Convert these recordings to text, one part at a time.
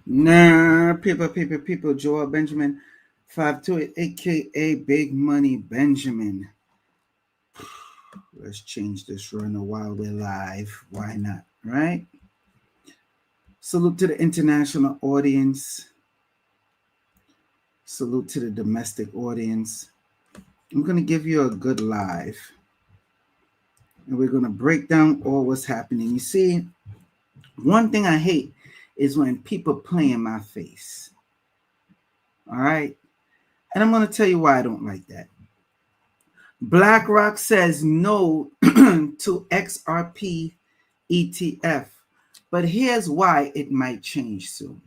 Nah, people, Joel Benjamin, 528, aka Big Money Benjamin. Let's change this runner while we're live. Why not, right? Salute to the international audience. Salute to the domestic audience. I'm going to give you a good live. And we're going to break down all what's happening. You see, one thing I hate is when people play in my face. All right? And I'm going to tell you why I don't like that. BlackRock says no to XRP ETF. But here's why it might change soon.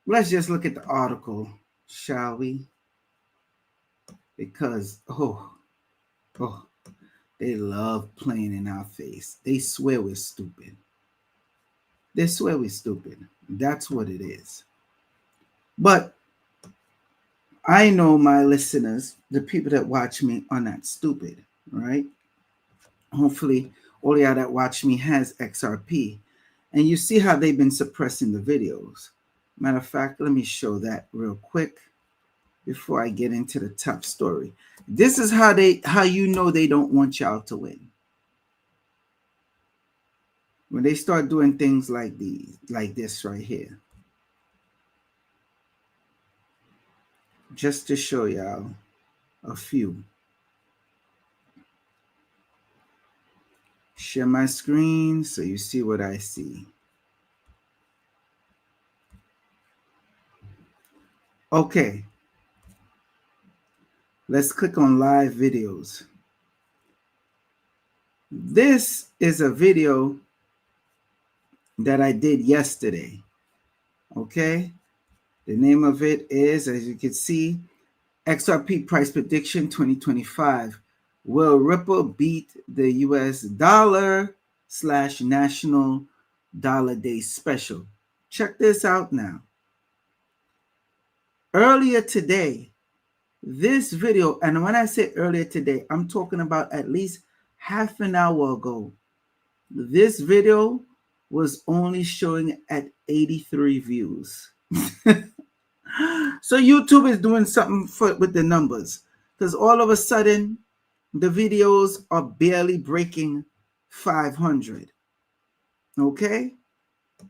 Let's just look at the article, shall we? Because, they love playing in our face. They swear we're stupid. They swear we're stupid. That's what it is. But I know my listeners, the people that watch me, are not stupid, right? Hopefully, all y'all that watch me has XRP. And you see how they've been suppressing the videos. Matter of fact, let me show that real quick before I get into the top story. This is how you know they don't want y'all to win. When they start doing things like this right here. Just to show y'all a few. Share my screen so you see what I see. Okay. Let's click on live videos. This is a video that I did yesterday. Okay. The name of it is, as you can see, XRP price prediction 2025. Will Ripple beat the US dollar / national dollar day special? Check this out now. Earlier today, this video, and when I say earlier today, I'm talking about at least half an hour ago. This video was only showing at 83 views. So YouTube is doing something with the numbers, because all of a sudden the videos are barely breaking 500. Okay,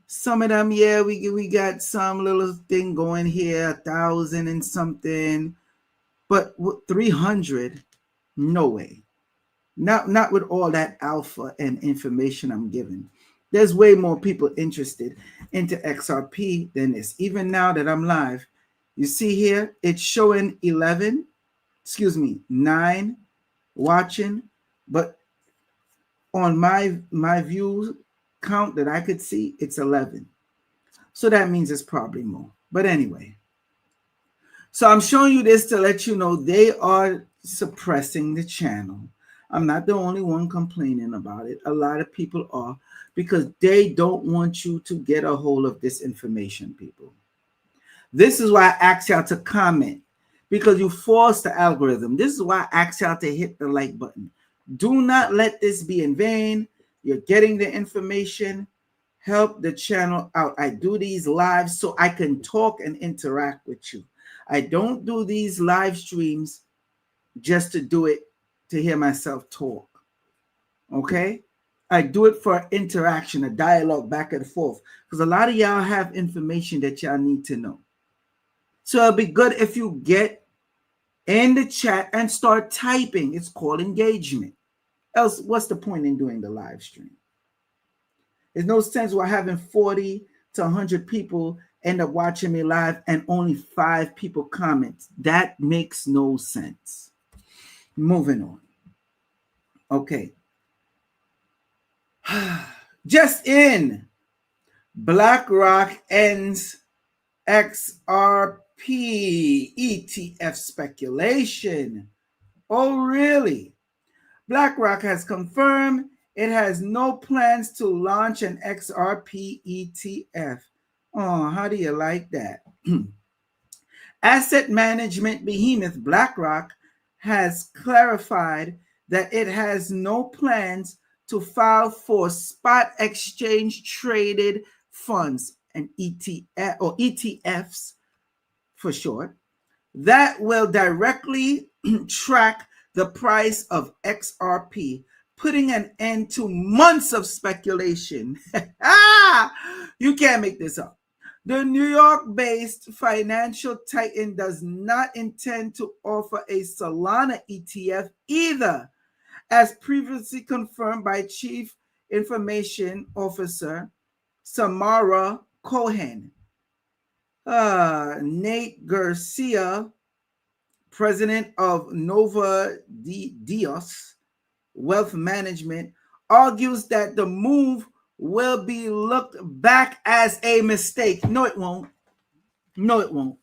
some of them, yeah, we got some little thing going here, 1,000 and something, but 300, no way. Not with all that alpha and information I'm giving. There's way more people interested into XRP than this. Even now that I'm live, you see here, it's showing 9 watching, but on my view count that I could see, it's 11. So that means it's probably more. But anyway, so I'm showing you this to let you know they are suppressing the channel. I'm not the only one complaining about it. A lot of people are, because they don't want you to get a hold of this information, people. This is why I ask y'all to comment, because you force the algorithm. This is why I ask y'all to hit the like button. Do not let this be in vain. You're getting the information. Help the channel out. I do these lives so I can talk and interact with you. I don't do these live streams just to do it, to hear myself talk. Okay? I do it for interaction, a dialogue back and forth, because a lot of y'all have information that y'all need to know. So it'll be good if you get in the chat and start typing. It's called engagement. Else, what's the point in doing the live stream? There's no sense we're having 40 to 100 people end up watching me live and only 5 people comment. That makes no sense. Moving on. Okay. Just in, BlackRock ends XRP ETF speculation. Oh, really? BlackRock has confirmed it has no plans to launch an XRP ETF. Oh, how do you like that? Asset management behemoth BlackRock has clarified that it has no plans to file for spot exchange traded funds. and ETF, or ETFs for short, that will directly track the price of XRP, putting an end to months of speculation. You can't make this up. The New York-based financial titan does not intend to offer a Solana ETF either, as previously confirmed by Chief Information Officer Samara Cohen. Nate Garcia, president of Nova Dios Wealth Management, argues that the move will be looked back as a mistake. No, it won't. No, it won't.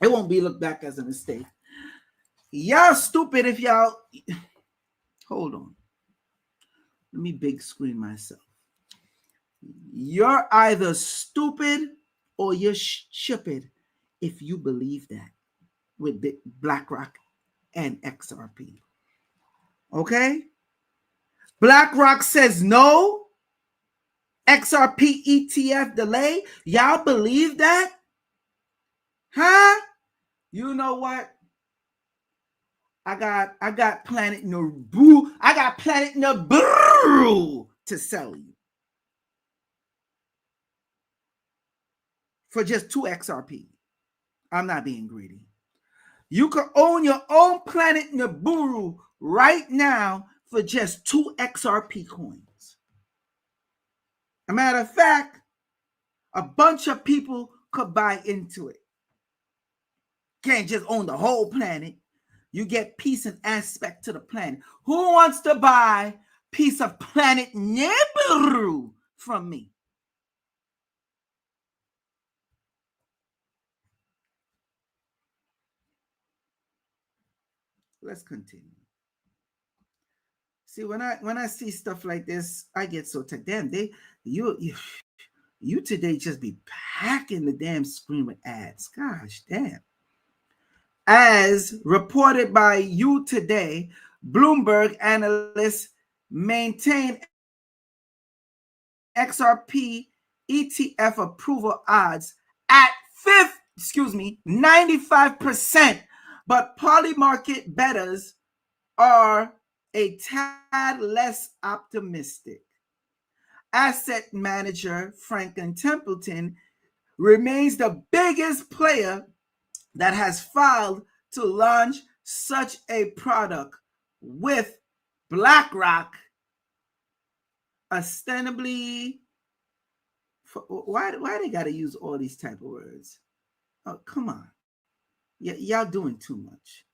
It won't be looked back as a mistake. Y'all stupid if y'all... Hold on. Let me big screen myself. You're either stupid or you're stupid if you believe that with BlackRock and XRP. Okay? BlackRock says no. XRP ETF delay. Y'all believe that? Huh? You know what? I got Planet Naboo. I got Planet Naboo to sell you for just 2 XRP. I'm not being greedy. You can own your own Planet Naboo right now for just 2 XRP coins. A matter of fact, a bunch of people could buy into it. Can't just own the whole planet. You get piece and aspect to the planet. Who wants to buy piece of Planet Naboo from me? Let's continue. See, when I see stuff like this, I get so tight. Damn, you today just be packing the damn screen with ads. Gosh, damn. As reported by You Today, Bloomberg analysts maintain XRP ETF approval odds at 95%, but polymarket bettors are a tad less optimistic. Asset manager Franklin Templeton remains the biggest player that has filed to launch such a product, with BlackRock ostensibly... Why they got to use all these type of words? Oh, come on. Y'all doing too much.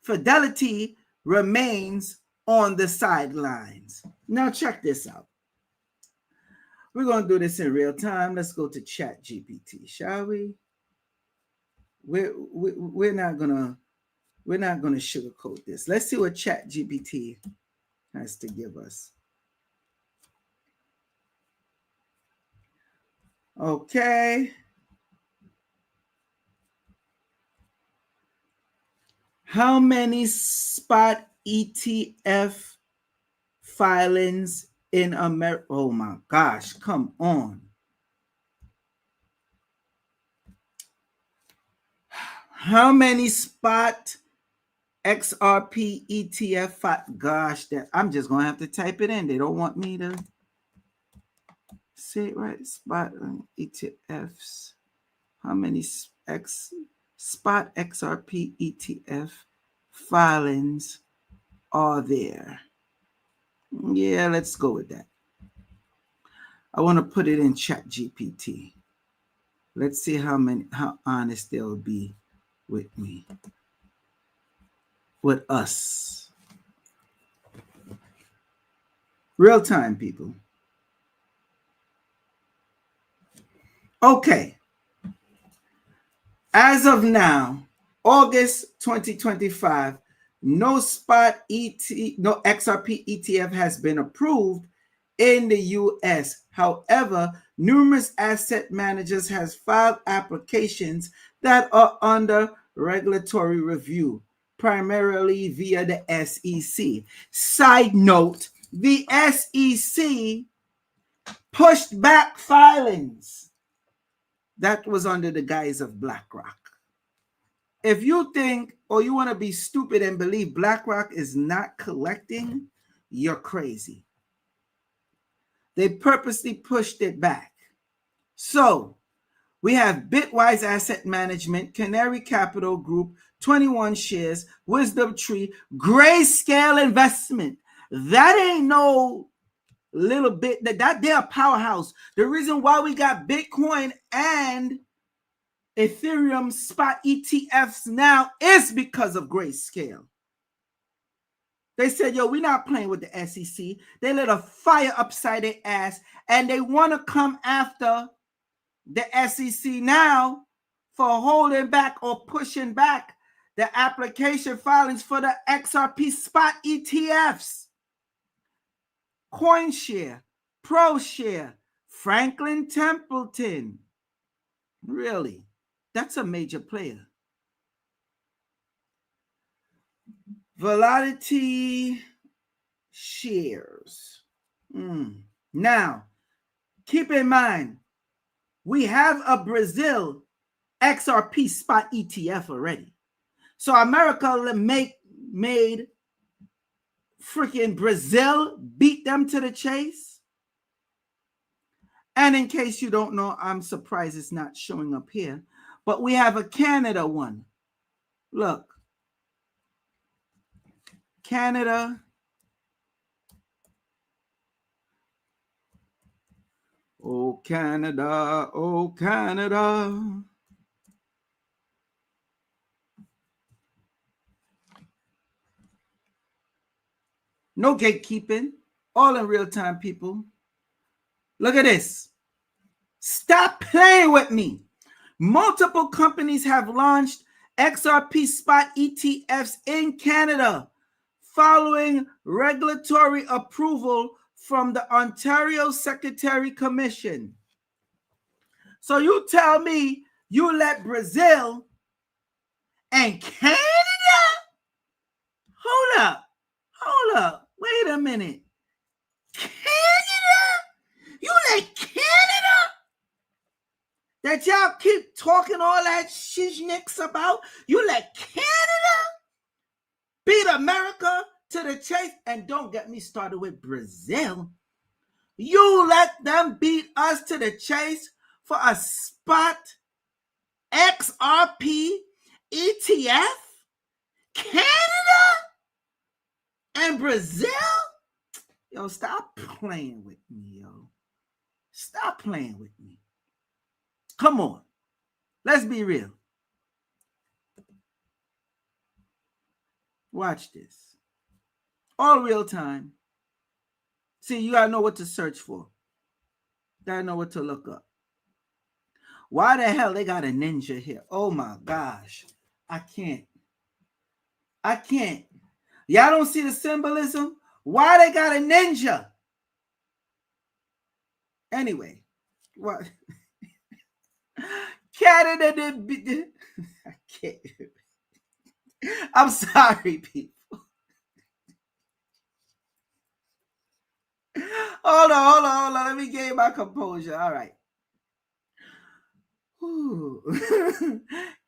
Fidelity remains on the sidelines. Now check this out. We're going to do this in real time. Let's go to ChatGPT, shall we? We're not gonna sugarcoat this. Let's see what ChatGPT has to give us. Okay. How many spot ETF filings in America? Oh my gosh, come on. How many spot XRP ETF? Gosh, I'm just going to have to type it in. They don't want me to say it right. Spot ETFs. How many spot XRP ETF filings are there? Yeah, let's go with that. I want to put it in ChatGPT. Let's see how honest they'll be with me, with us. Real time, people. Okay. As of now, August 2025, no XRP ETF has been approved in the US. However, numerous asset managers has filed applications that are under regulatory review, primarily via the SEC. Side note, the SEC pushed back filings. That was under the guise of BlackRock. If you think or you want to be stupid and believe BlackRock is not collecting, you're crazy. They purposely pushed it back. So we have Bitwise Asset Management, Canary Capital Group, 21 shares, Wisdom Tree, Grayscale Investment. That ain't no little bit. That they're a powerhouse. The reason why we got Bitcoin and Ethereum spot ETFs now is because of Grayscale. They said, yo, we're not playing with the SEC. They lit a fire upside their ass, and they want to come after the SEC now for holding back or pushing back the application filings for the XRP spot ETFs. CoinShare, ProShare, Franklin Templeton. Really, that's a major player. Volatility shares. Now, keep in mind, we have a Brazil XRP spot ETF already. So America made freaking Brazil beat them to the chase. And in case you don't know, I'm surprised it's not showing up here, but we have a Canada one. Look, Canada. Oh, Canada, oh, Canada. No gatekeeping, all in real time, people. Look at this. Stop playing with me. Multiple companies have launched XRP spot ETFs in Canada following regulatory approval from the Ontario Secretary Commission. So you tell me you let Brazil and Canada? Hold up. Wait a minute. Canada? You let Canada? That y'all keep talking all that shiznicks about? You let Canada beat America to the chase? And don't get me started with Brazil. You let them beat us to the chase for a spot XRP ETF? Canada and Brazil? Yo, stop playing with me, yo. Stop playing with me. Come on. Let's be real. Watch this. All real time. See, you gotta know what to search for. Gotta know what to look up. Why the hell they got a ninja here? Oh my gosh. I can't. Y'all don't see the symbolism? Why they got a ninja? Anyway, what? Canada did. I can't. I'm sorry, people. Hold on. Let me gain my composure. All right.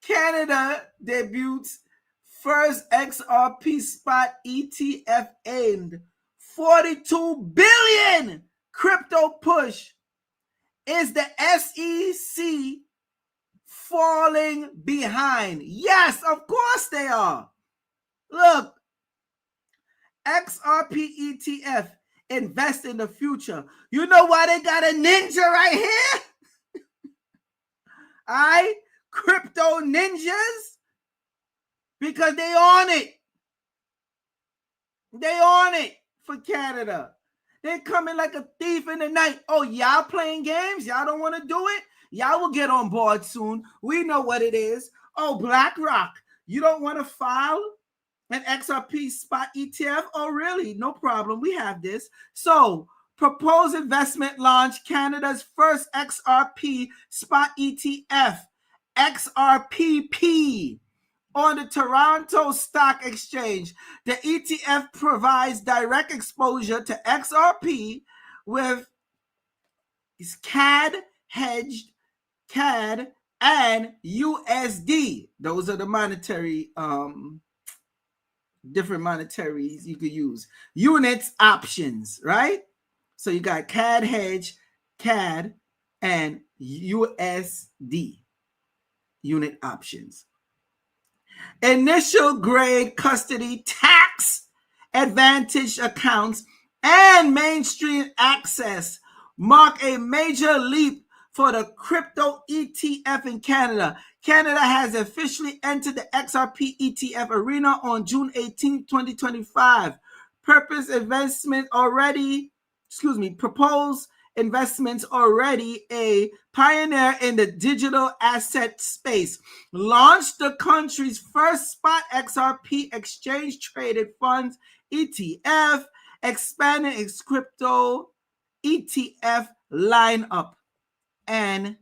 Canada debuts first XRP spot ETF aimed $42 billion crypto push. Is the SEC falling behind? Yes, of course they are. Look, XRP ETF, invest in the future. You know why they got a ninja right here? All right, crypto ninjas, because they on it. They on it for Canada. They coming like a thief in the night. Oh, y'all playing games? Y'all don't want to do it? Y'all will get on board soon. We know what it is. Oh, BlackRock, you don't want to file an XRP spot ETF? Oh, really? No problem. We have this. So, proposed investment launch Canada's first XRP spot ETF, XRPP, on the Toronto Stock Exchange. The ETF provides direct exposure to XRP with is CAD, hedged, CAD, and USD. Those are the monetary, different monetaries you could use. Units, options, right? So you got CAD, hedge, CAD, and USD, unit options. Initial grade custody tax advantage accounts and mainstream access mark a major leap for the crypto ETF in Canada. Canada has officially entered the XRP ETF arena on June 18, 2025. Proposed investments already a pioneer in the digital asset space. Launched the country's first spot XRP exchange traded funds ETF, expanding its crypto ETF lineup and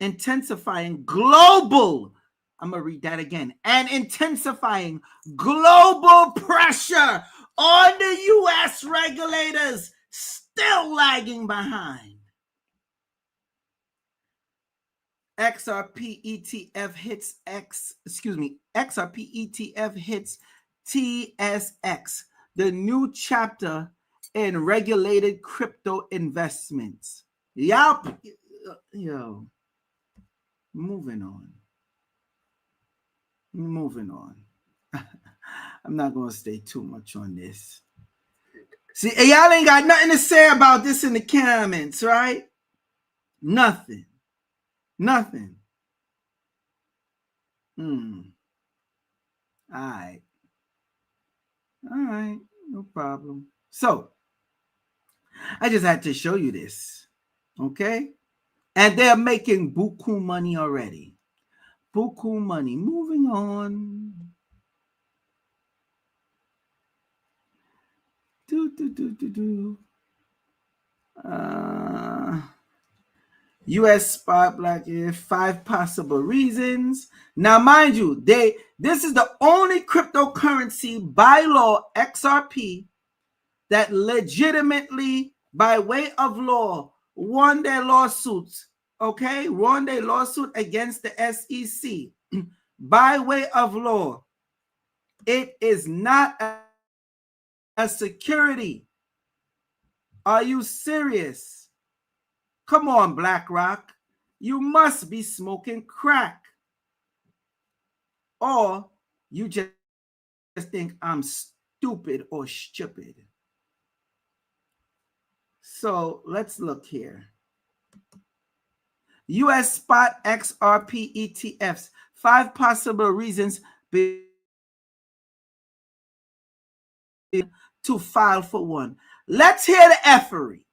intensifying global, I'm going to read that again, and intensifying global pressure on the U.S. regulators, still lagging behind. XRP ETF hits TSX, the new chapter in regulated crypto investments. Yup. Yo, moving on. I'm not going to stay too much on this. See, y'all ain't got nothing to say about this in the comments, right? Nothing. All right, no problem. So, I just had to show you this, okay? And they're making buku money already. Buku money. Moving on. U.S. spot black 5 possible reasons. Now, mind you, this is the only cryptocurrency by law XRP that legitimately, by way of law, won their lawsuits. Okay, won their lawsuit against the SEC by way of law. It is not a security. Are you serious? Come on, BlackRock. You must be smoking crack. Or you just think I'm stupid or stupid. So let's look here. U.S. spot XRP ETFs. 5 possible reasons to file for one. Let's hear the effery.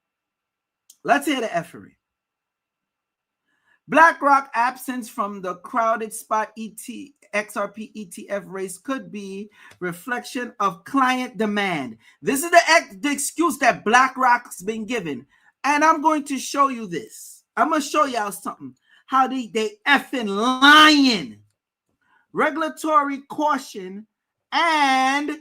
BlackRock absence from the crowded spot XRP ETF race could be reflection of client demand. This is the excuse that BlackRock's been given. And I'm going to show you this. I'm going to show y'all something. How they effing lying. Regulatory caution and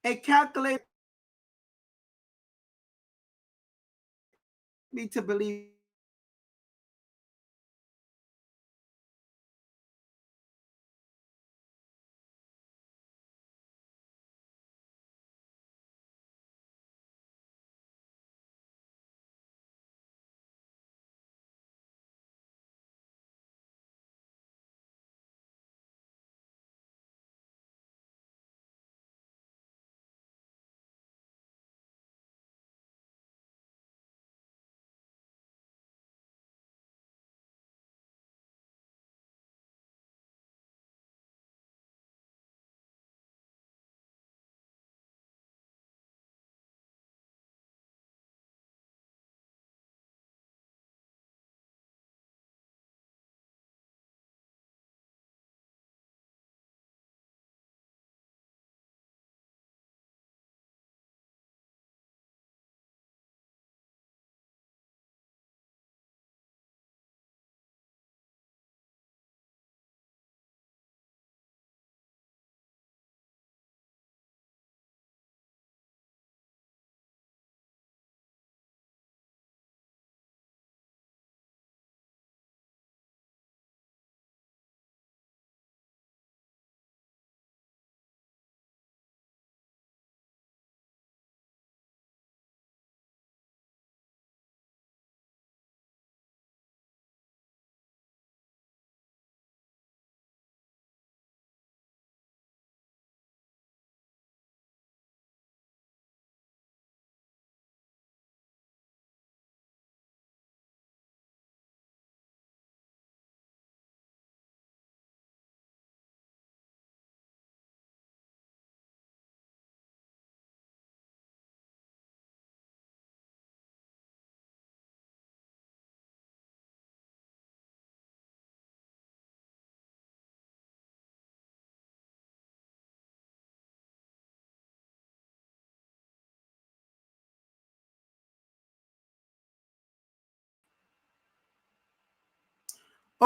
a calculator me to believe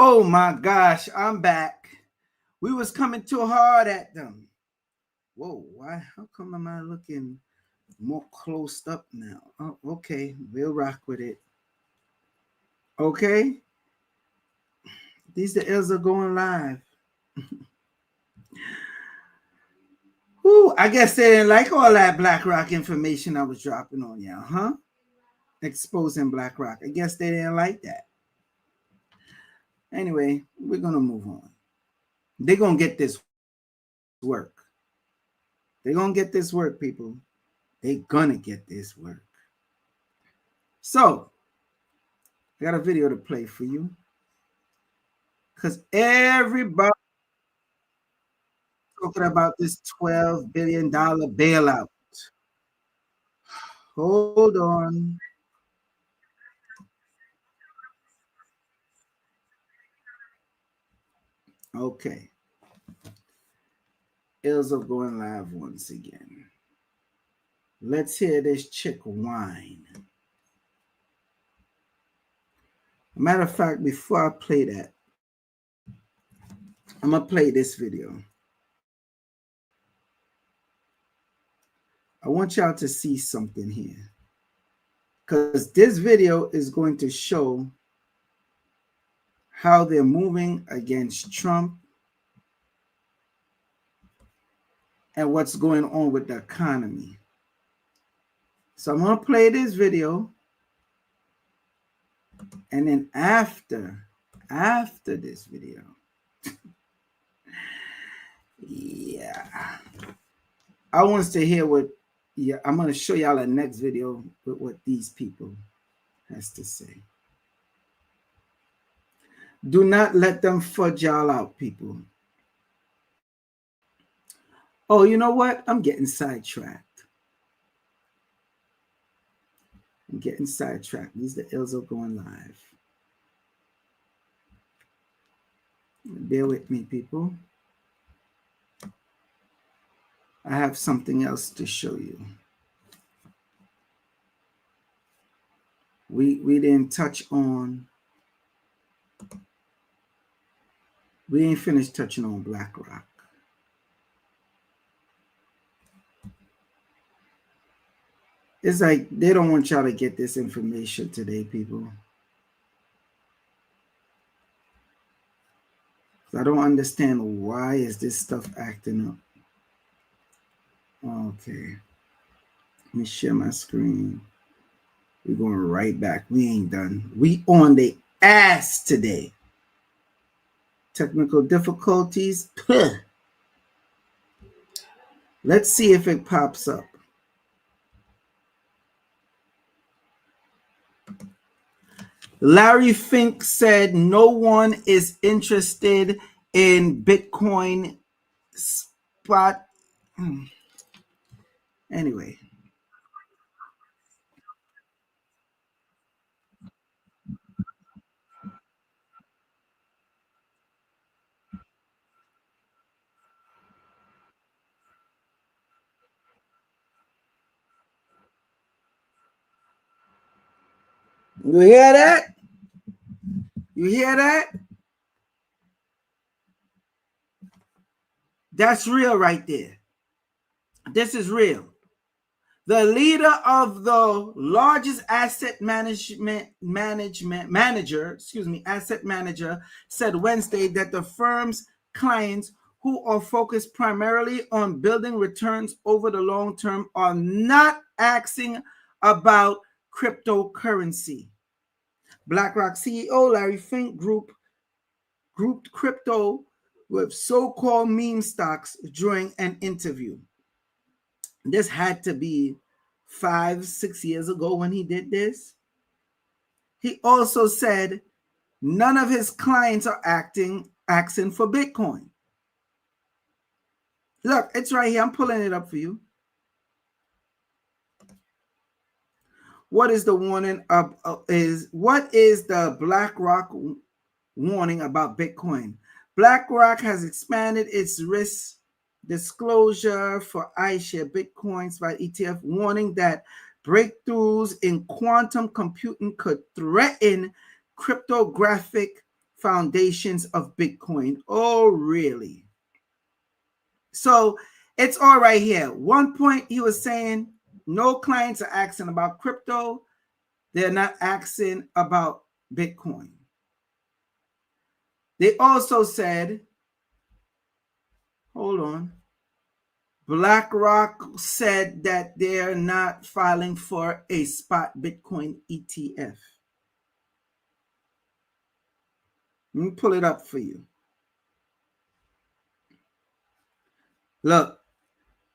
Oh my gosh, I'm back. We was coming too hard at them. Whoa, why? How come am I looking more closed up now? Oh, okay, we'll rock with it. Okay, these the L's are going live. Whoo, I guess they didn't like all that BlackRock information I was dropping on y'all, huh? Exposing BlackRock. I guess they didn't like that. Anyway, we're gonna move on. They're gonna get this work. They're gonna get this work, people. They're gonna get this work. So, I got a video to play for you. Because everybody talking about this $12 billion bailout. Hold on. Okay. Ills going live once again. Let's hear this chick whine. Matter of fact, before I play that, I'm going to play this video. I want y'all to see something here. Because this video is going to show how they're moving against Trump and what's going on with the economy. So I'm going to play this video. And then after this video, yeah, I want us to hear what, I'm going to show y'all the next video with what these people has to say. Do not let them fudge y'all out, people. Oh, you know what? I'm getting sidetracked. These are the ills are going live. Bear with me, people. I have something else to show you. We didn't touch on. We ain't finished touching on BlackRock. It's like they don't want y'all to get this information today, people. I don't understand why is this stuff acting up. Okay. Let me share my screen. We're going right back. We ain't done. We on the ass today. Technical difficulties. Puh. Let's see if it pops up. Larry Fink said no one is interested in Bitcoin spot. Anyway. You hear that? You hear that? That's real right there. This is real. The leader of the largest asset manager said Wednesday that the firm's clients who are focused primarily on building returns over the long term are not asking about cryptocurrency. BlackRock CEO Larry Fink grouped crypto with so-called meme stocks during an interview. This had to be 5-6 years ago when he did this. He also said none of his clients are asking for Bitcoin. Look, it's right here. I'm pulling it up for you. What is the warning what is the BlackRock warning about Bitcoin? BlackRock has expanded its risk disclosure for iShare Bitcoin Spot ETF, warning that breakthroughs in quantum computing could threaten cryptographic foundations of Bitcoin. Oh, really? So it's all right here. One point he was saying, no clients are asking about crypto. They're not asking about Bitcoin. They also said, hold on. BlackRock said that they're not filing for a spot Bitcoin ETF. Let me pull it up for you. Look,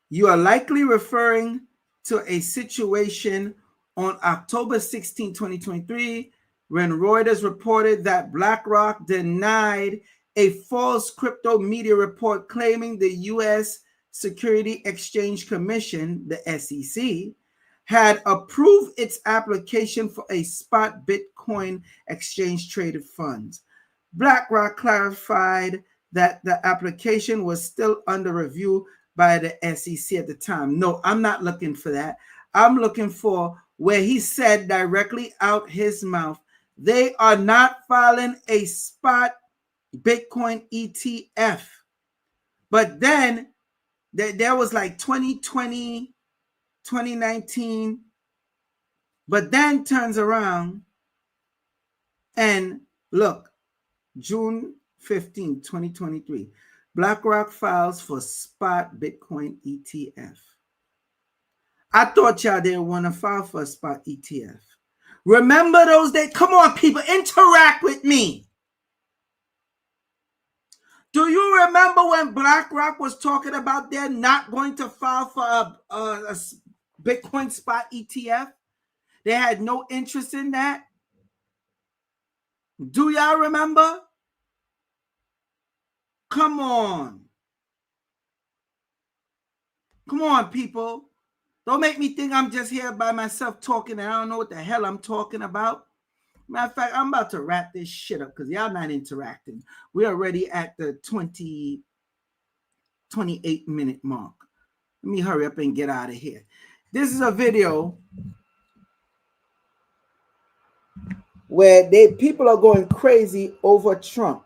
you are likely referring to a situation on October 16, 2023, when Reuters reported that BlackRock denied a false crypto media report claiming the U.S. Security Exchange Commission, the SEC, had approved its application for a spot Bitcoin exchange traded funds. BlackRock clarified that the application was still under review by the SEC at the time. No, I'm not looking for that. I'm looking for where he said directly out his mouth, they are not filing a spot Bitcoin ETF. But then there was like 2020, 2019, but then turns around and look, June 15, 2023, BlackRock files for spot Bitcoin ETF. I thought y'all didn't want to file for a spot ETF. Remember those days? Come on, people, interact with me. Do you remember when BlackRock was talking about they're not going to file for a Bitcoin spot ETF? They had no interest in that. Do y'all remember? Come on. Come on, people. Don't make me think I'm just here by myself talking and I don't know what the hell I'm talking about. Matter of fact, I'm about to wrap this shit up because y'all not interacting. We're already at the 28-minute mark. Let me hurry up and get out of here. This is a video where people are going crazy over Trump.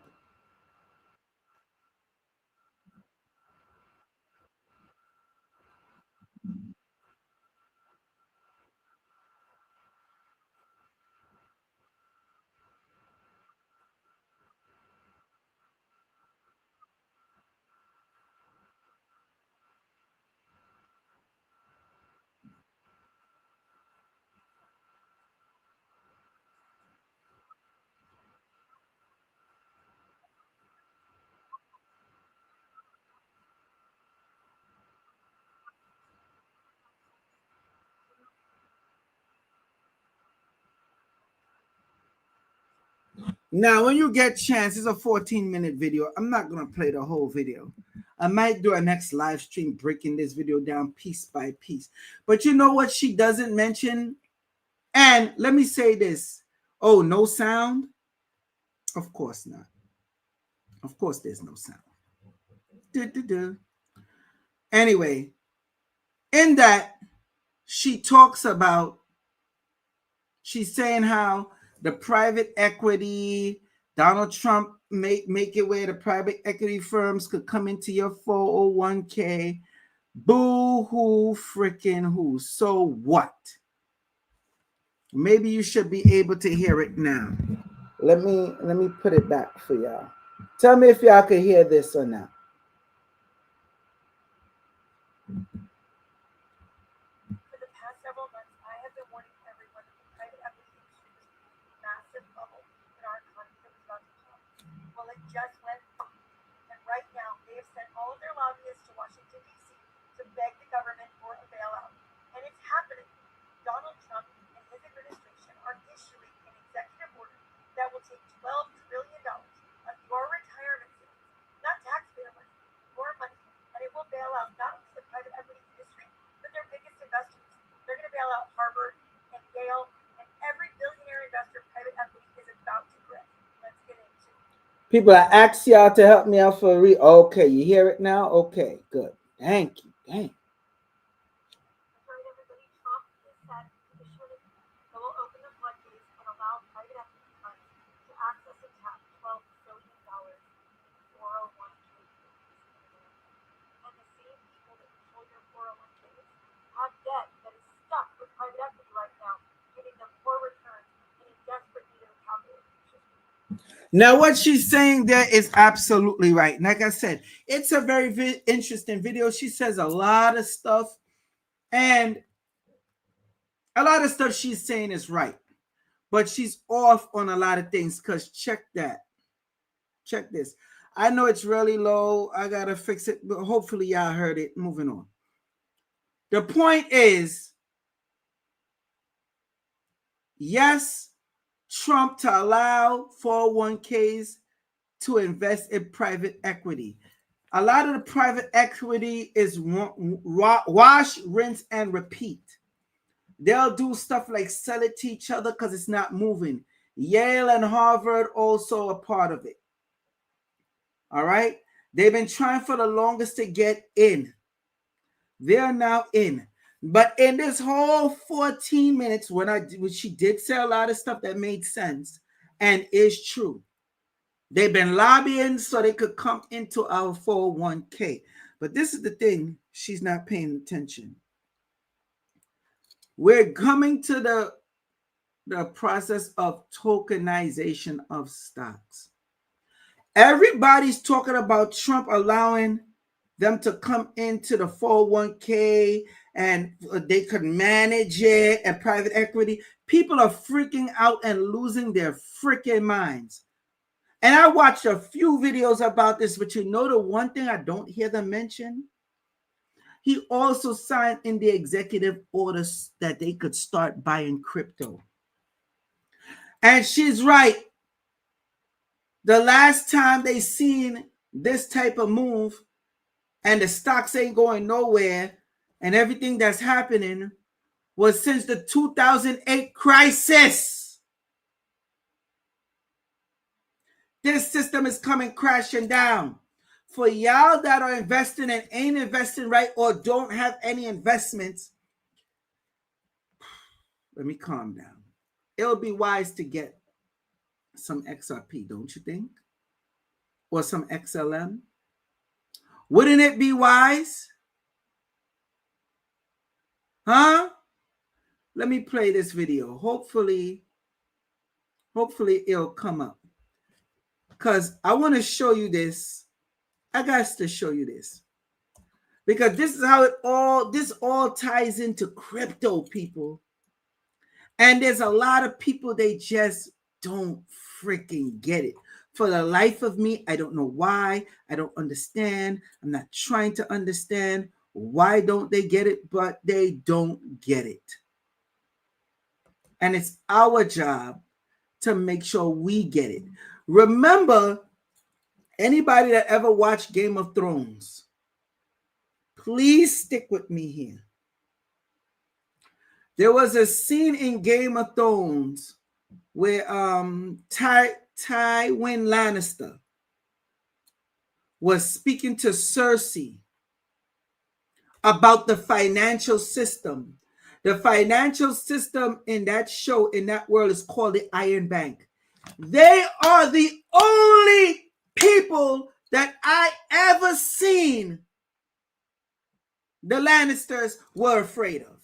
Now, when you get a chance, it's a 14-minute video. I'm not going to play the whole video. I might do a next live stream breaking this video down piece by piece. But you know what she doesn't mention? And let me say this. Oh, no sound? Of course not. Of course there's no sound. Anyway, in that, she talks about, she's saying how the private equity, Donald Trump make it where the private equity firms could come into your 401k. Boo hoo freaking who. So what? Maybe you should be able to hear it now. Let me put it back for y'all. Tell me if y'all can hear this or not. People, I asked y'all to help me out for okay, you hear it now? Okay, good. Thank you. Thank you. Now, what she's saying there is absolutely right. Like I said, it's a very interesting video. She says a lot of stuff, and a lot of stuff she's saying is right, but she's off on a lot of things. Because check that. Check this. I know it's really low. I got to fix it, but hopefully y'all heard it. Moving on. The point is, yes, Trump to allow 401ks to invest in private equity. A lot of the private equity is wash, rinse, and repeat. They'll do stuff like sell it to each other because it's not moving. Yale and Harvard also a part of it. All right? They've been trying for the longest to get in. They're now in. But in this whole 14 minutes, when she did say a lot of stuff that made sense and is true, they've been lobbying so they could come into our 401k. But this is the thing, she's not paying attention. We're coming to the process of tokenization of stocks. Everybody's talking about Trump allowing them to come into the 401k and they could manage it and private equity. People are freaking out and losing their freaking minds. And I watched a few videos about this, but you know the one thing I don't hear them mention? He also signed in the executive orders that they could start buying crypto. And she's right. The last time they seen this type of move and the stocks ain't going nowhere and everything that's happening was since the 2008 crisis. This system is coming crashing down. For y'all that are investing and ain't investing right or don't have any investments, let me calm down. It'll be wise to get some XRP, don't you think? Or some XLM? Wouldn't it be wise? Huh? Let me play this video. Hopefully it'll come up. Because I want to show you this. I got to show you this. Because this is how this all ties into crypto, people. And there's a lot of people, they just don't freaking get it. For the life of me, I don't know why. I don't understand. I'm not trying to understand. Why don't they get it? But they don't get it. And it's our job to make sure we get it. Remember, anybody that ever watched Game of Thrones, please stick with me here. There was a scene in Game of Thrones where Tywin Lannister was speaking to Cersei about the financial system. The financial system in that show, in that world, is called the Iron Bank. They are the only people that I ever seen the Lannisters were afraid of.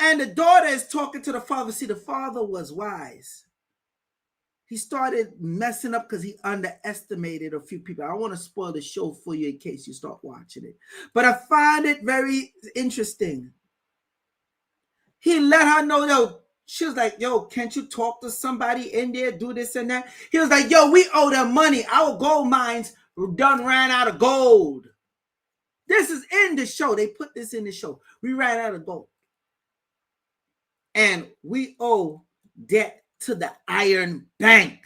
And the daughter is talking to the father. See, the father was wise. He started messing up because he underestimated a few people. I don't want to spoil the show for you in case you start watching it. But I find it very interesting. He let her know, yo, she was like, yo, can't you talk to somebody in there, do this and that? He was like, yo, we owe them money. Our gold mines done ran out of gold. This is in the show. They put this in the show. We ran out of gold. And we owe debt to the Iron Bank.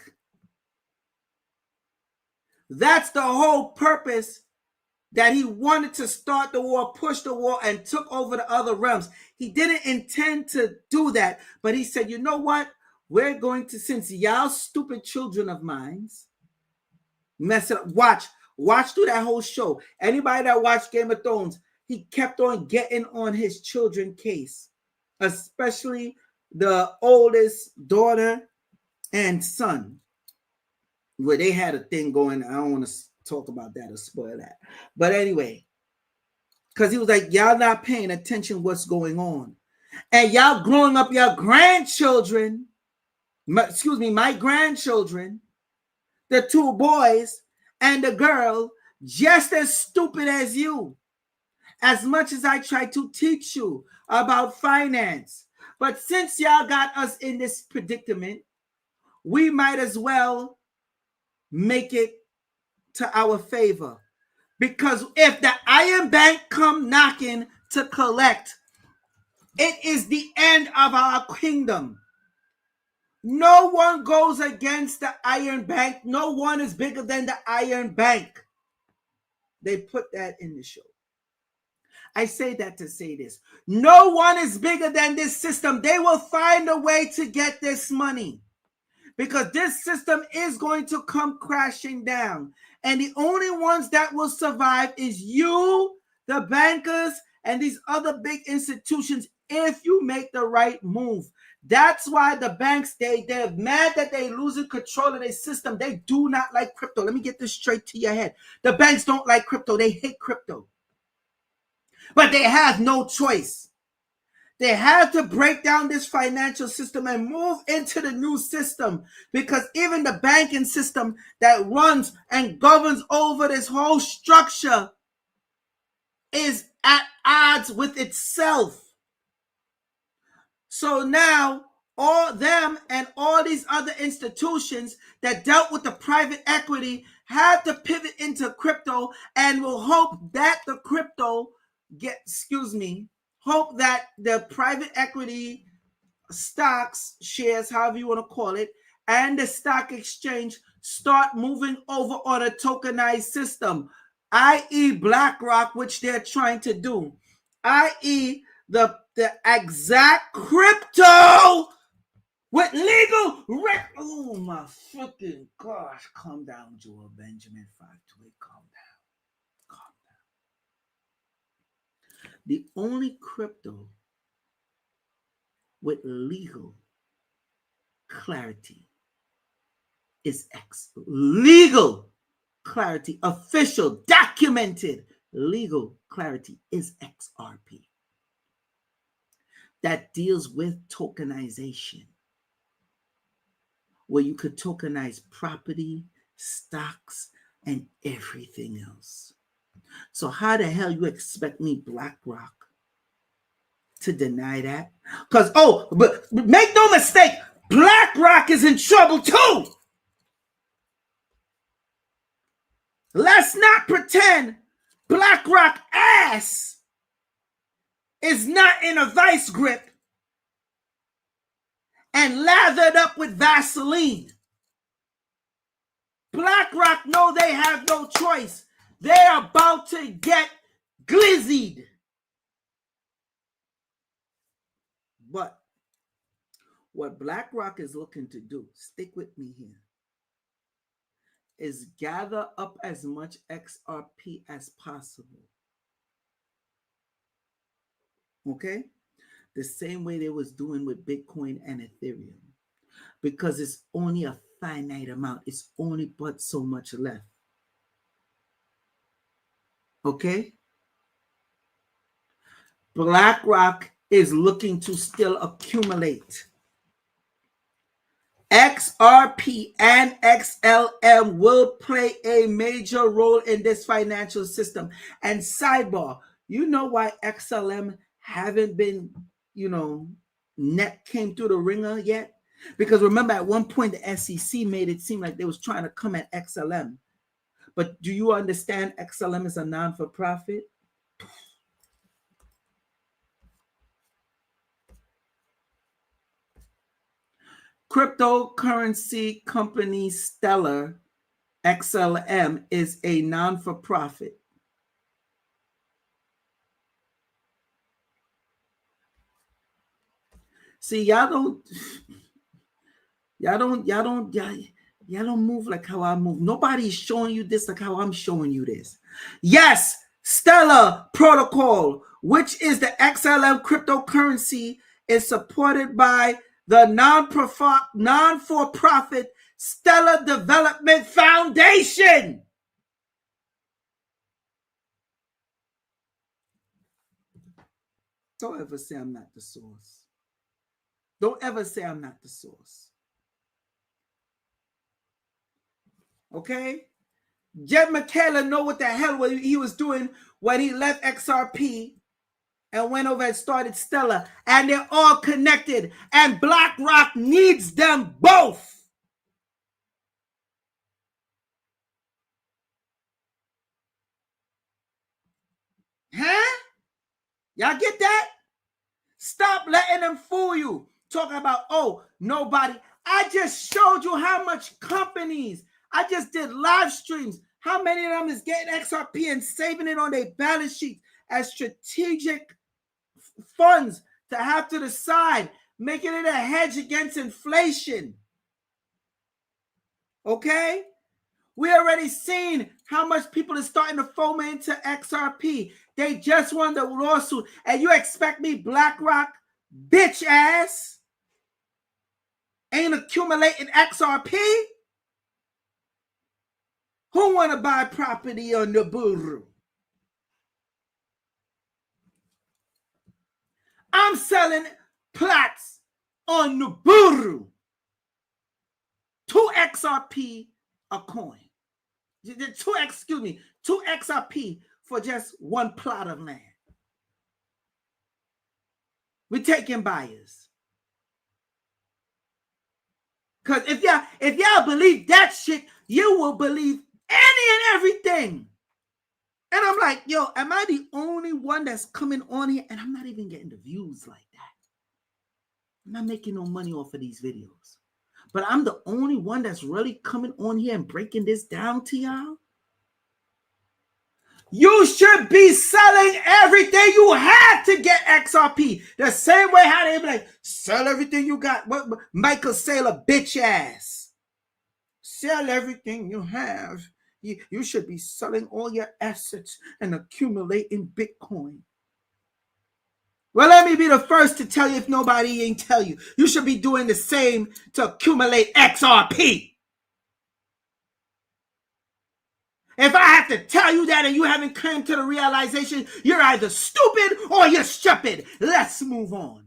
That's the whole purpose that he wanted to start the war, push the war, and took over the other realms. He didn't intend to do that, but he said, you know what? We're going to, since y'all stupid children of mine mess it up. Watch through that whole show. Anybody that watched Game of Thrones, he kept on getting on his children case, especially the oldest daughter and son, where they had a thing going. I don't want to talk about that or spoil that. But anyway, because he was like, y'all not paying attention what's going on. And y'all growing up your grandchildren my grandchildren, the 2 boys and the girl, just as stupid as you. As much as I try to teach you about finance, but since y'all got us in this predicament, we might as well make it to our favor. Because if the Iron Bank come knocking to collect, it is the end of our kingdom. No one goes against the Iron Bank. No one is bigger than the Iron Bank. They put that in the show. I say that to say this. No one is bigger than this system. They will find a way to get this money because this system is going to come crashing down. And the only ones that will survive is you, the bankers, and these other big institutions if you make the right move. That's why the banks, they're mad that they're losing control of their system. They do not like crypto. Let me get this straight to your head. The banks don't like crypto. They hate crypto. But they have no choice. They have to break down this financial system and move into the new system because even the banking system that runs and governs over this whole structure is at odds with itself. So now all them and all these other institutions that dealt with the private equity have to pivot into crypto and will hope that the crypto hope that the private equity stocks, shares, however you want to call it, and the stock exchange start moving over on a tokenized system, i.e. BlackRock, which they're trying to do, i.e. the exact crypto with legal oh my freaking gosh, calm down, Joel Benjamin 528, calm down. The only crypto with legal clarity is legal clarity, official, documented legal clarity is XRP. That deals with tokenization, where you could tokenize property, stocks, and everything else. So how the hell you expect me, BlackRock, to deny that? Because, but make no mistake, BlackRock is in trouble too. Let's not pretend BlackRock ass is not in a vice grip and lathered up with Vaseline. BlackRock know they have no choice. They're about to get glizzied. But what BlackRock is looking to do, stick with me here, is gather up as much XRP as possible. Okay? The same way they was doing with Bitcoin and Ethereum. Because it's only a finite amount. It's only but so much left. Okay? BlackRock is looking to still accumulate. XRP and XLM will play a major role in this financial system. And sidebar, you know why XLM haven't been, net came through the ringer yet? Because remember, at one point, the SEC made it seem like they was trying to come at XLM. But do you understand XLM is a non-for-profit? Cryptocurrency company Stellar XLM is a non-for-profit. See, y'all don't move like how I move. Nobody's showing you this like how I'm showing you this. Yes, Stellar Protocol, which is the XLM cryptocurrency, is supported by the non-for-profit Stellar Development Foundation. Don't ever say I'm not the source. Don't ever say I'm not the source. Okay? Jed McKayla know what the hell he was doing when he left XRP and went over and started Stellar. And they're all connected. And BlackRock needs them both. Huh? Y'all get that? Stop letting them fool you. Talking about, oh, nobody. I just showed you how much companies. I just did live streams. How many of them is getting XRP and saving it on their balance sheet as strategic funds to have to the side, making it a hedge against inflation. Okay? We already seen how much people are starting to foam into XRP. They just won the lawsuit. And you expect me, BlackRock, bitch ass, ain't accumulating XRP? Who want to buy property on Nibiru? I'm selling plots on Nibiru. 2 XRP a coin. 2 XRP for just one plot of land. We're taking buyers. Because if y'all believe that shit, you will believe any and everything. And I'm like, yo, am I the only one that's coming on here? And I'm not even getting the views like that. I'm not making no money off of these videos. But I'm the only one that's really coming on here and breaking this down to y'all. You should be selling everything you have to get XRP. The same way how they be like, sell everything you got. What Michael Saylor bitch ass. Sell everything you have. You should be selling all your assets and accumulating Bitcoin. Well, let me be the first to tell you if nobody ain't tell you. You should be doing the same to accumulate XRP. If I have to tell you that and you haven't come to the realization, you're either stupid or you're stupid. Let's move on.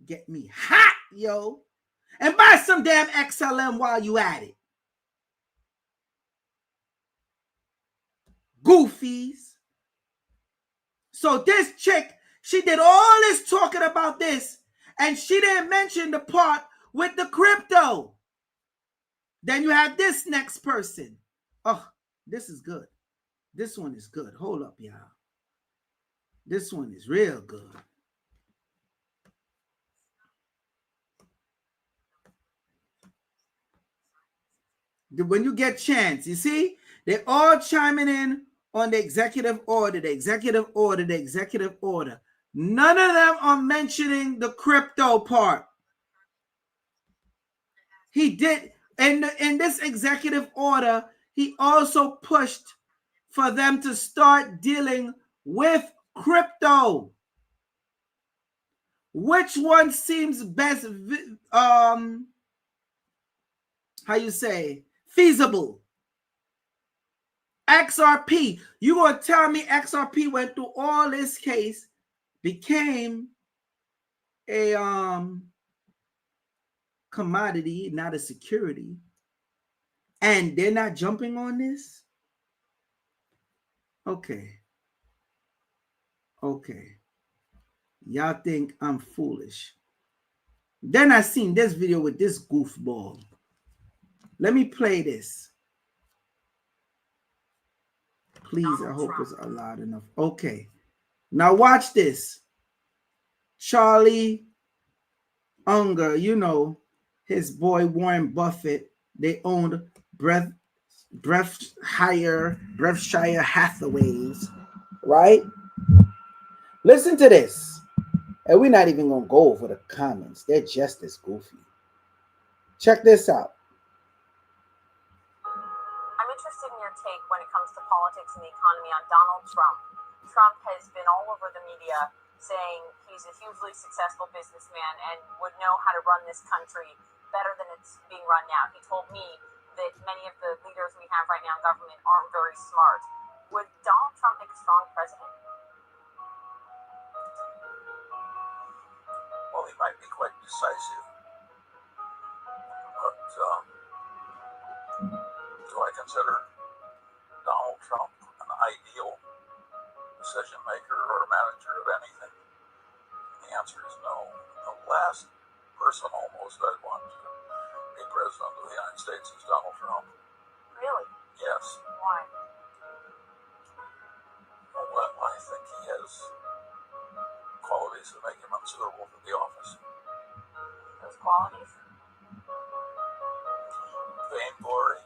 Get me hot, yo. And buy some damn XLM while you at it. Goofies. So this chick, she did all this talking about this, and she didn't mention the part with the crypto. Then you have this next person. Oh, this is good. This one is good. Hold up, y'all. This one is real good. When you get chance, you see, they're all chiming in on the executive order, the executive order, the executive order. None of them are mentioning the crypto part. He did, in this executive order, he also pushed for them to start dealing with crypto. Which one seems best, how you say, feasible? XRP. You gonna tell me XRP went through all this case, became a commodity, not a security, and they're not jumping on this? Okay. Y'all think I'm foolish. Then I seen this video with this goofball. Let me play this. Please, I hope it's loud enough. Okay. Now watch this. Charlie Unger, you know, his boy Warren Buffett, they owned Berkshire Hathaways, right? Listen to this. And we're not even going to go over the comments. They're just as goofy. Check this out. I'm interested in your take when it comes to politics and the economy on Donald Trump. Trump has been all over the media saying he's a hugely successful businessman and would know how to run this country better than it's being run now. He told me that many of the leaders we have right now in government aren't very smart. Would Donald Trump make a strong president? Well, he might be quite decisive, but Do I consider Donald Trump an ideal decision maker or manager of anything? The answer is no. The last person almost I'd want to be president of the United States is Donald Trump. Really? Yes. Why? Well, I think he has qualities that make him unsuitable for the office. Those qualities? Vainglory,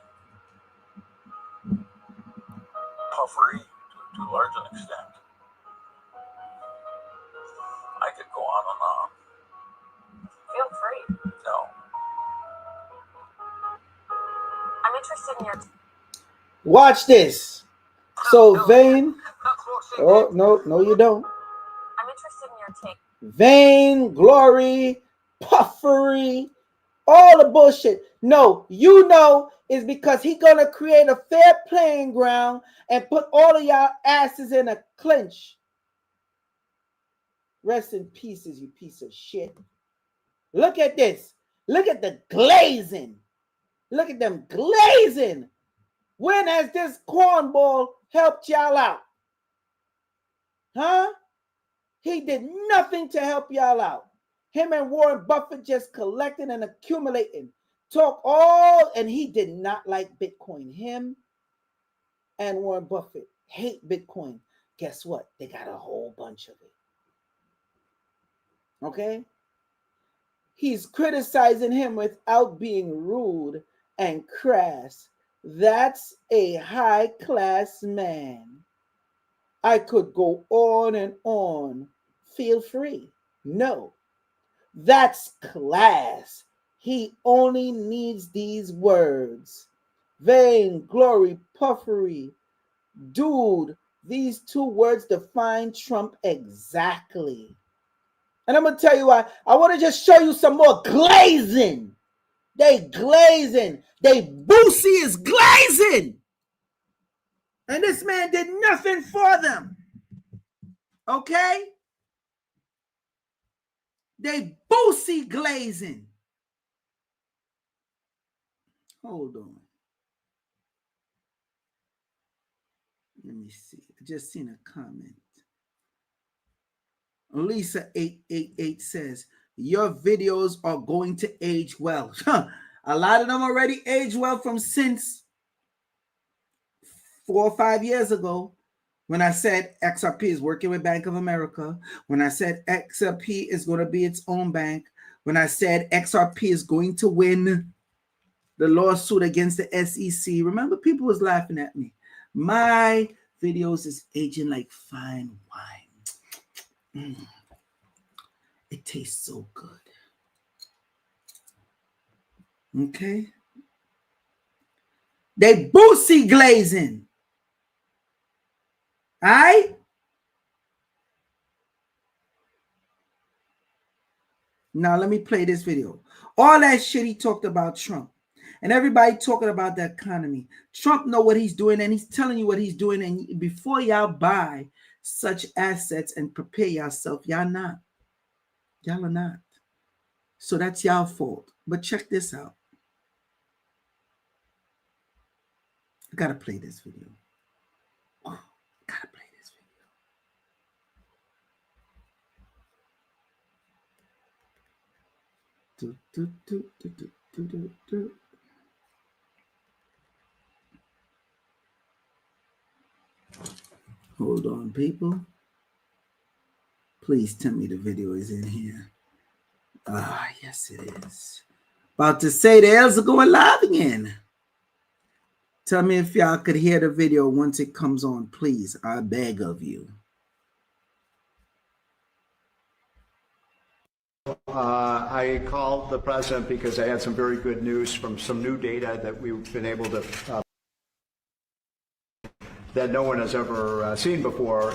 puffery to a large an extent. I could go on and on. Feel free. No. I'm interested in your... Watch this. So vain. Oh, no, you don't. I'm interested in your take. Vain, glory, puffery, all the bullshit. No, you know is because he gonna create a fair playing ground and put all of y'all asses in a clinch. Rest in pieces, you piece of shit. Look at this. Look at the glazing. Look at them glazing. When has this cornball helped y'all out? Huh? He did nothing to help y'all out. Him and Warren Buffett just collecting and accumulating. Talk all, and he did not like Bitcoin. Him and Warren Buffett hate Bitcoin. Guess what? They got a whole bunch of it. Okay? He's criticizing him without being rude and crass. That's a high-class man. I could go on and on. Feel free. No. That's class. He only needs these words. Vain, glory, puffery. Dude, these two words define Trump exactly. And I'm going to tell you why. I want to just show you some more glazing. They glazing. They Boosie is glazing. And this man did nothing for them. Okay? They Boosie glazing. Hold on. Let me see. I just seen a comment. Lisa 888 says, your videos are going to age well. A lot of them already age well from since 4 or 5 years ago. When I said XRP is working with Bank of America, when I said XRP is going to be its own bank, when I said XRP is going to win the lawsuit against the SEC, remember people was laughing at me. My videos is aging like fine wine. It tastes so good. Okay? They Boosie glazing. All right? Now let me play this video. All that shit he talked about Trump. And everybody talking about the economy. Trump know what he's doing and he's telling you what he's doing. And before y'all buy such assets and prepare yourself, y'all not. Y'all are not. So that's y'all fault. But check this out. I gotta play this video. Oh, gotta play this video. Hold on, people. Please tell me the video is in here. Ah, yes, it is. About to say the L's are going live again. Tell me if y'all could hear the video once it comes on, please. I beg of you. I called the president because I had some very good news from some new data that we've been able to, that no one has ever seen before.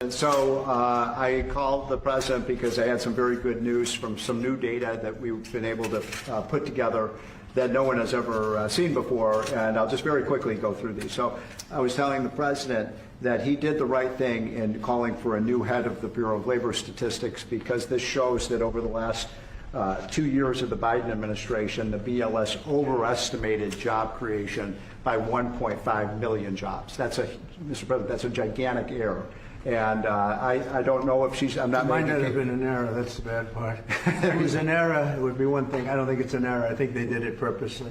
And so I called the president because I had some very good news from some new data that we've been able to put together that no one has ever seen before, and I'll just very quickly go through these. So I was telling the president that he did the right thing in calling for a new head of the Bureau of Labor Statistics, because this shows that over the last 2 years of the Biden administration, the BLS overestimated job creation by 1.5 million jobs. That's a, Mr. President, that's a gigantic error. And I don't know if she's, I'm not. It might not have been an error, that's the bad part. If it was an error, it would be one thing. I don't think it's an error. I think they did it purposely.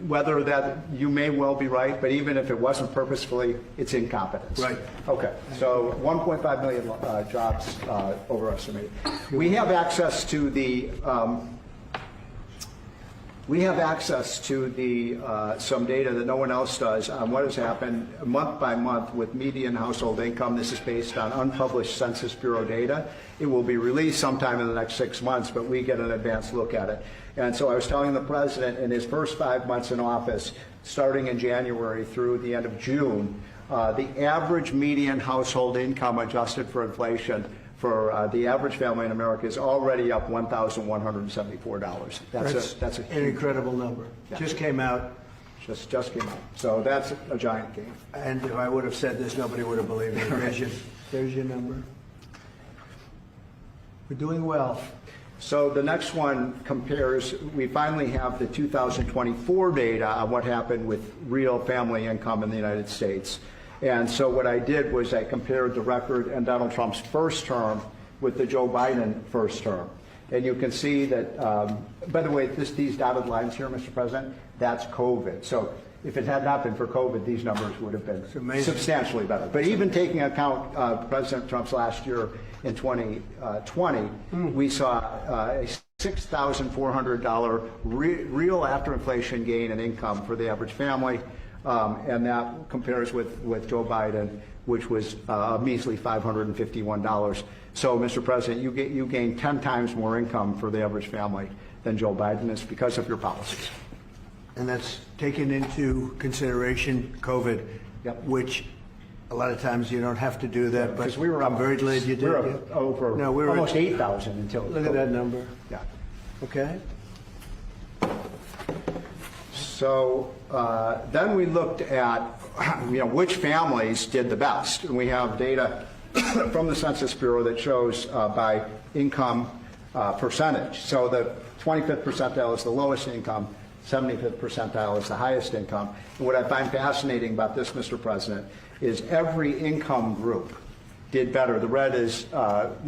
Whether that, you may well be right, but even if it wasn't purposefully, it's incompetence. Right. Okay, so 1.5 million jobs overestimated. We have access to the, some data that no one else does on what has happened month by month with median household income. This is based on unpublished Census Bureau data. It will be released sometime in the next 6 months, but we get an advanced look at it. And so I was telling the president in his first 5 months in office, starting in January through the end of June, the average median household income adjusted for inflation for the average family in America is already up $1,174. That's an incredible number. Yeah. Just came out. Just came out. So that's a giant gain. And if I would have said this, nobody would have believed it. There's your number. We're doing well. So the next one compares, we finally have the 2024 data on what happened with real family income in the United States. And so what I did was I compared the record in Donald Trump's first term with the Joe Biden first term. And you can see that, by the way, these dotted lines here, Mr. President, that's COVID. So if it had not been for COVID, these numbers would have been substantially better. But even taking account President Trump's last year in 2020, we saw a $6,400 real after inflation gain in income for the average family. And that compares with Joe Biden, which was a measly $551. So, Mr. President, you gain 10 times more income for the average family than Joe Biden is because of your policies. And that's taken into consideration COVID, Yep. which a lot of times you don't have to do that. But we were I'm very glad you did. We're over almost 8,000 until Look at that number. Yeah. Okay. So then we looked at which families did the best, and we have data from the Census Bureau that shows by income percentage. So the 25th percentile is the lowest income, 75th percentile is the highest income. And what I find fascinating about this, Mr. President, is every income group did better. The red is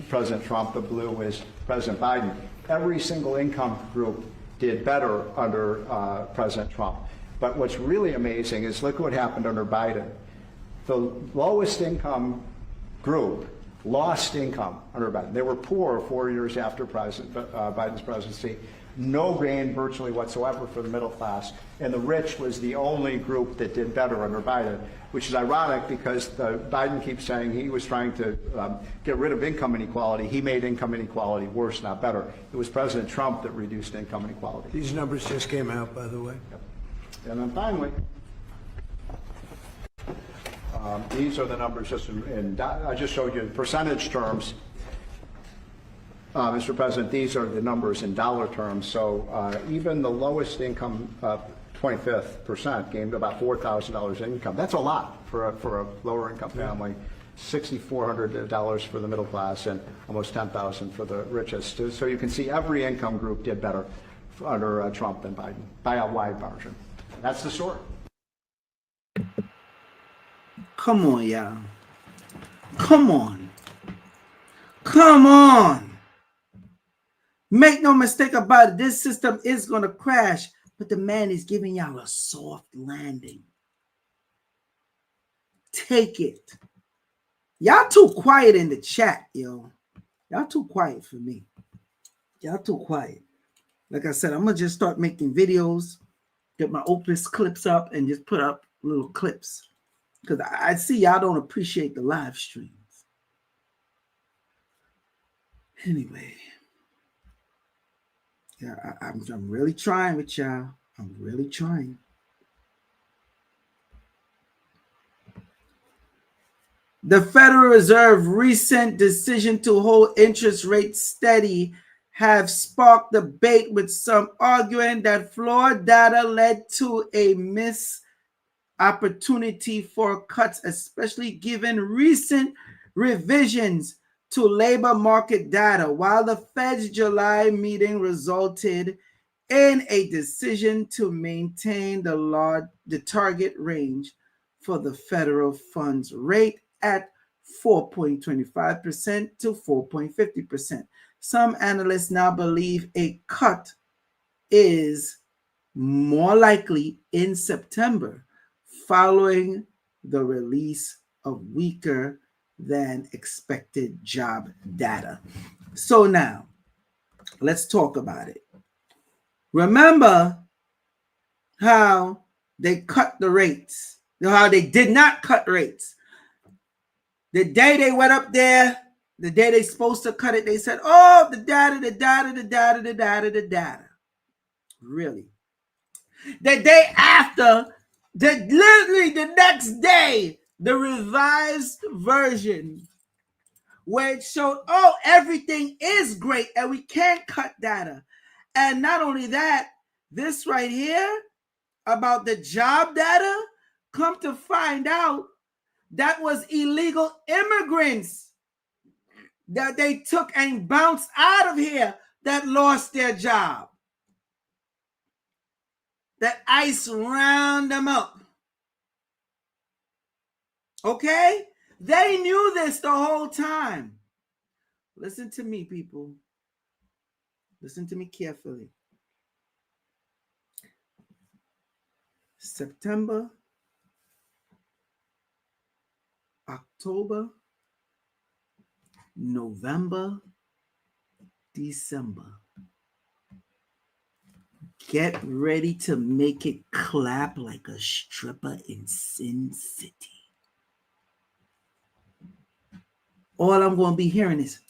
President Trump, the blue is President Biden. Every single income group did better under President Trump. But what's really amazing is look what happened under Biden. The lowest income group lost income under Biden. They were poor 4 years after Biden's presidency. No gain virtually whatsoever for the middle class. And the rich was the only group that did better under Biden, which is ironic because Biden keeps saying he was trying to get rid of income inequality. He made income inequality worse, not better. It was President Trump that reduced income inequality. These numbers just came out, by the way. Yep. And then finally, these are the numbers just I just showed you in percentage terms. Mr. President, these are the numbers in dollar terms. So even the lowest income, 25th percent, gained about $4,000 in income. That's a lot for a lower income family. $6,400 for the middle class and almost $10,000 for the richest. So you can see every income group did better under Trump than Biden by a wide margin. That's the story. Come on, y'all. Come on. Come on. Make no mistake about it. This system is going to crash, but the man is giving y'all a soft landing. Take it. Y'all too quiet in the chat, yo. Y'all too quiet for me. Y'all too quiet. Like I said, I'm going to just start making videos, get my Opus clips up, and just put up little clips. Because I see y'all don't appreciate the live streams. Anyway. Yeah, I'm really trying with y'all. I'm really trying. The Federal Reserve recent decision to hold interest rates steady have sparked debate, with some arguing that flawed data led to a missed opportunity for cuts, especially given recent revisions to labor market data, while the Fed's July meeting resulted in a decision to maintain the target range for the federal funds rate at 4.25% to 4.50%. Some analysts now believe a cut is more likely in September, following the release of weaker than expected job data. So now, let's talk about it. Remember how they cut the rates, how they did not cut rates. The day they went up there, the day they're supposed to cut it, they said, oh, the data. Really? The day after, literally the next day, the revised version where it showed, oh, everything is great and we can't cut data. And not only that, this right here about the job data, come to find out that was illegal immigrants that they took and bounced out of here that lost their job. That ICE round them up. Okay? They knew this the whole time. Listen to me, people. Listen to me carefully. September, October, November, December. Get ready to make it clap like a stripper in Sin City. All I'm going to be hearing is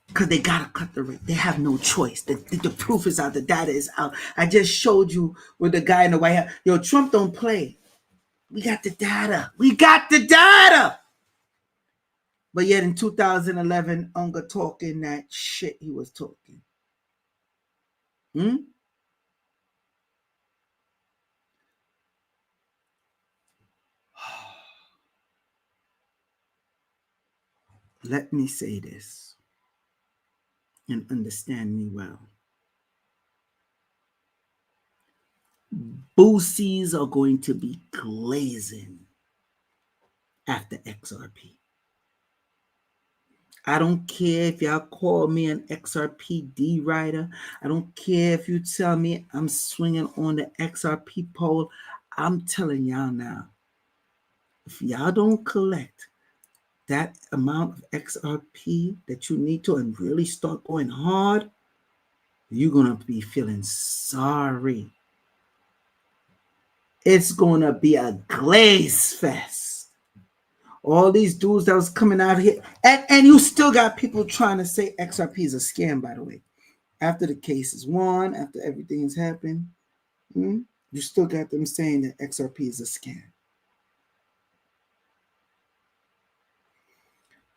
because they got to cut the rate. They have no choice. The proof is out. The data is out. I just showed you with the guy in the White House. Yo, Trump don't play. We got the data. We got the data. But yet in 2011, Unger talking that shit he was talking. Let me say this and understand me well. Boosies are going to be glazing after XRP. I don't care if y'all call me an XRP rider. I don't care if you tell me I'm swinging on the XRP pole. I'm telling y'all now, if y'all don't collect that amount of XRP that you need to and really start going hard, you're going to be feeling sorry. It's going to be a glaze fest. All these dudes that was coming out here. And you still got people trying to say XRP is a scam, by the way. After the case is won, after everything has happened, you still got them saying that XRP is a scam.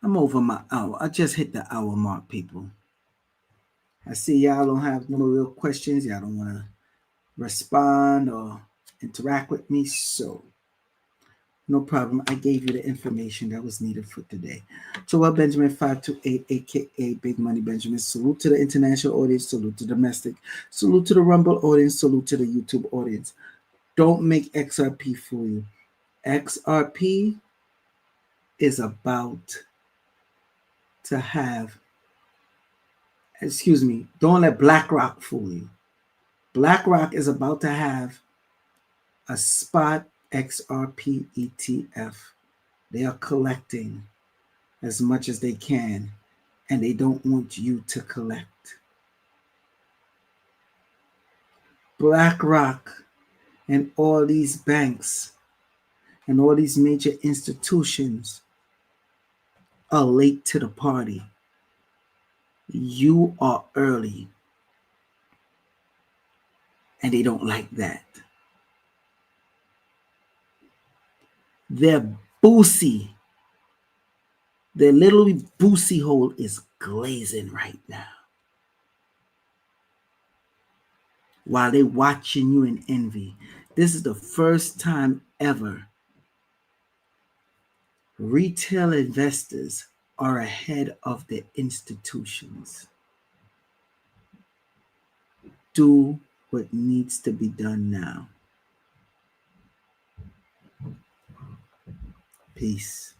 I'm over my hour. I just hit the hour mark, people. I see y'all don't have no real questions. Y'all don't want to respond or interact with me. So no problem. I gave you the information that was needed for today. Joel Benjamin 528, aka Big Money Benjamin. Salute to the international audience. Salute to domestic. Salute to the Rumble audience. Salute to the YouTube audience. Don't make XRP fool you. XRP is about to have, don't let BlackRock fool you. BlackRock is about to have a spot XRP ETF. They are collecting as much as they can, and they don't want you to collect. BlackRock and all these banks and all these major institutions are late to the party. You are early, and they don't like that. Their boosie, their little boosie hole is glazing right now. While they're watching you in envy. This is the first time ever retail investors are ahead of the institutions. Do what needs to be done now. Peace.